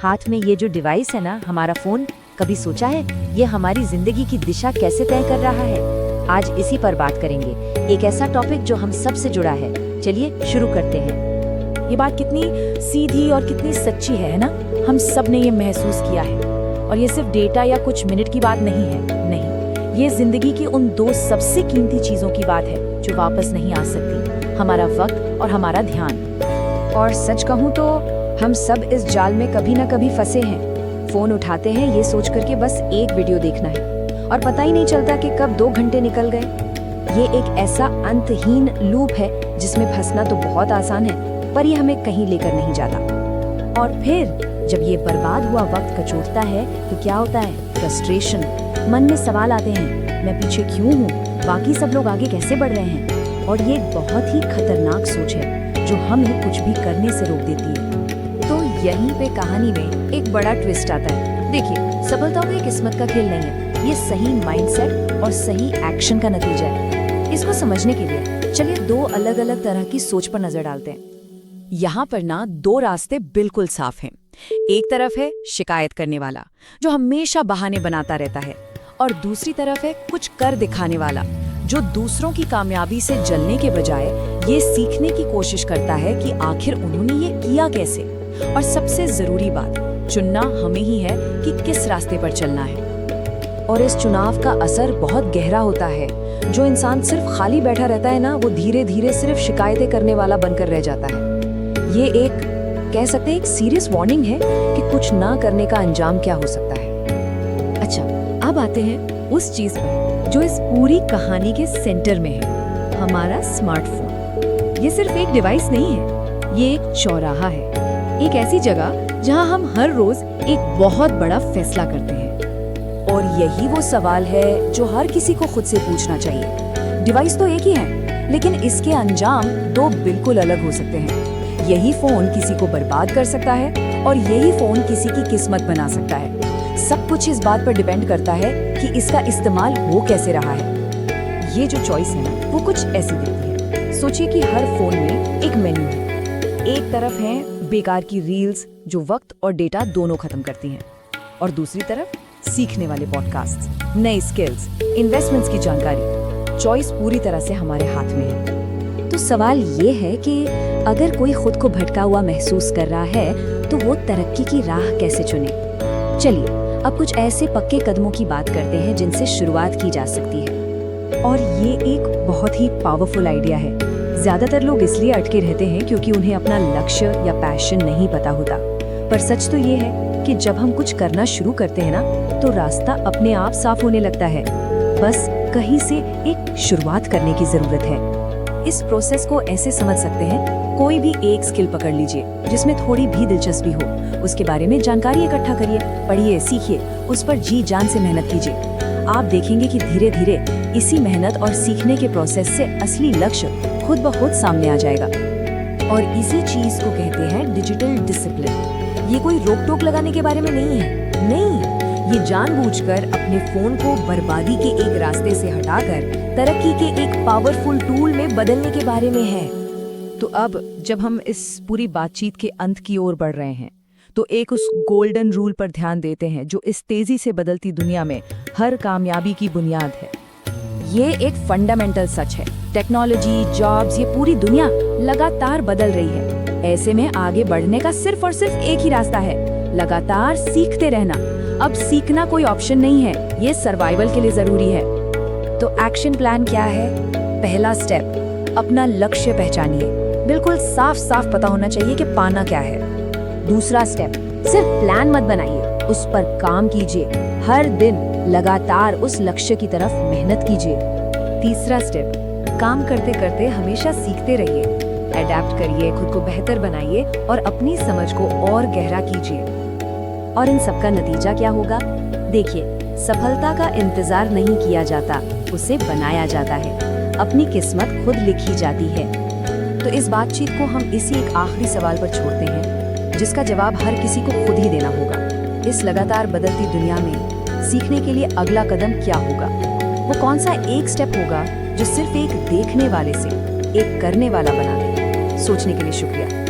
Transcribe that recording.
हाथ में ये जो डिवाइस है ना, हमारा फोन, कभी सोचा है ये हमारी जिंदगी की दिशा कैसे तय कर रहा है? आज इसी पर बात करेंगे, एक ऐसा टॉपिक जो हम सब से जुड़ा है। चलिए शुरू करते हैं। ये बात कितनी सीधी और कितनी सच्ची है ना? हम सब ने ये महसूस किया है। और ये सिर्फ डेटा या कुछ मिनट की बात नहीं है, नहीं, ये जिंदगी की उन दो सबसे कीमती चीजों की बात है जो वापस नहीं आ सकती, हमारा वक्त और हमारा ध्यान। और सच कहूँ तो हम सब इस जाल में कभी न कभी फंसे हैं। फोन उठाते हैं ये सोच करके बस एक वीडियो देखना है और पता ही नहीं चलता कि कब 2 घंटे निकल गए। ये एक ऐसा अंतहीन लूप है जिसमें फंसना तो बहुत आसान है, पर ये हमें कहीं लेकर नहीं जाता। और फिर जब ये बर्बाद हुआ वक्त कचोटता है तो क्या होता है? फ्रस्ट्रेशन। मन में सवाल आते हैं, मैं पीछे क्यों हूँ, बाकी सब लोग आगे कैसे बढ़ रहे हैं? और ये एक बहुत ही खतरनाक सोच है जो हमें कुछ भी करने से रोक देती है। तो यहीं पे कहानी में एक बड़ा ट्विस्ट आता है। देखिए, सफलता कोई किस्मत का खेल नहीं है, ये सही माइंडसेट और सही एक्शन का नतीजा है। इसको समझने के लिए चलिए 2 अलग-अलग तरह की सोच पर नजर डालते हैं। यहाँ पर ना 2 रास्ते बिल्कुल साफ हैं। एक तरफ है शिकायत करने वाला जो हमेशा बहाने बनाता रहता है, और दूसरी तरफ है कुछ कर दिखाने वाला जो दूसरों की कामयाबी से जलने के बजाय ये सीखने की कोशिश करता है कि आखिर उन्होंने ये किया कैसे। और सबसे जरूरी बात, चुनना हमें ही है कि किस रास्ते पर चलना है। और इस चुनाव का असर बहुत गहरा होता है। जो इंसान सिर्फ खाली बैठा रहता है ना, वो धीरे धीरे सिर्फ शिकायतें करने वाला बनकर रह जाता है। ये एक कह सकते हैं एक सीरियस वार्निंग है कि कुछ ना करने का अंजाम क्या हो सकता है। अच्छा, अब आते हैं उस चीज पर जो इस पूरी कहानी के सेंटर में है, हमारा स्मार्टफोन। ये सिर्फ एक डिवाइस नहीं है, ये एक चौराहा है, एक ऐसी जगह जहां हम हर रोज एक बहुत बड़ा फैसला करते हैं। और यही वो सवाल है जो हर किसी को खुद से पूछना चाहिए। डिवाइस तो एक ही है, लेकिन इसके अंजाम 2 बिल्कुल अलग हो सकते हैं। यही फोन किसी को बर्बाद कर सकता है और यही फोन किसी की किस्मत बना सकता है। सब कुछ इस बात पर डिपेंड करता है कि इसका इस्तेमाल हो कैसे रहा है। ये जो चॉइस है ना, वो कुछ ऐसी दिखती है। सोचिए कि हर फोन में एक मेन्यू है। एक तरफ है बेकार की रील्स जो वक्त और डेटा दोनों खत्म करती हैं, और दूसरी तरफ सीखने वाले पॉडकास्ट, नए स्किल्स, इन्वेस्टमेंट्स की जानकारी। चॉइस पूरी तरह से हमारे हाथ में है। तो सवाल ये है कि अगर कोई खुद को भटका हुआ महसूस कर रहा है तो वो तरक्की की राह कैसे चुने? चलिए अब कुछ ऐसे पक्के कदमों की बात करते हैं जिनसे शुरुआत की जा सकती है। और ये एक बहुत ही पावरफुल आइडिया है। ज्यादातर लोग इसलिए अटके रहते हैं क्योंकि उन्हें अपना लक्ष्य या पैशन नहीं पता होता। पर सच तो ये है कि जब हम कुछ करना शुरू करते हैं ना, तो रास्ता अपने आप साफ होने लगता है। बस कहीं से एक शुरुआत करने की जरूरत है। इस प्रोसेस को ऐसे समझ सकते हैं, कोई भी एक स्किल पकड़ लीजिए जिसमें थोड़ी भी दिलचस्पी हो। उसके बारे में जानकारी इकट्ठा करिए, पढ़िए, सीखिए, उस पर जी जान से मेहनत कीजिए। आप देखेंगे कि धीरे धीरे इसी मेहनत और सीखने के प्रोसेस से असली लक्ष्य खुद ब खुद सामने आ जाएगा। और इसी चीज को कहते हैं डिजिटल डिसिप्लिन। ये कोई रोक टोक लगाने के बारे में नहीं है, नहीं, ये जानबूझकर अपने फोन को बर्बादी के एक रास्ते से हटाकर तरक्की के एक पावरफुल टूल में बदलने के बारे में है। तो अब जब हम इस पूरी बातचीत के अंत की ओर बढ़ रहे हैं, तो एक उस गोल्डन रूल पर ध्यान देते हैं जो इस तेजी से बदलती दुनिया में हर कामयाबी की बुनियाद है। ये एक फंडामेंटल सच है। टेक्नोलॉजी, जॉब्स, ये पूरी दुनिया लगातार बदल रही है। ऐसे में आगे बढ़ने का सिर्फ और सिर्फ एक ही रास्ता है, लगातार सीखते रहना। अब सीखना कोई ऑप्शन नहीं है, ये सर्वाइवल के लिए जरूरी है। तो एक्शन प्लान क्या है? पहला स्टेप, अपना लक्ष्य पहचानिए। बिल्कुल साफ साफ पता होना चाहिए कि पाना क्या है। दूसरा स्टेप, सिर्फ प्लान मत बनाइए, उस पर काम कीजिए। हर दिन लगातार उस लक्ष्य की तरफ मेहनत कीजिए। तीसरा स्टेप, काम करते करते हमेशा सीखते रहिए, अडेप्ट करिए, खुद को बेहतर बनाइए और अपनी समझ को और गहरा कीजिए। और इन सबका नतीजा क्या होगा? देखिए, सफलता का इंतजार नहीं किया जाता, उसे बनाया जाता है। अपनी किस्मत खुद लिखी जाती है। तो इस बातचीत को हम इसी एक आखिरी सवाल पर छोड़ते हैं, जिसका जवाब हर किसी को खुद ही देना होगा। इस लगातार बदलती दुनिया में सीखने के लिए अगला कदम क्या होगा? वो कौन सा एक स्टेप होगा जो सिर्फ एक देखने वाले से एक करने वाला बना दे? सोचने के लिए शुक्रिया।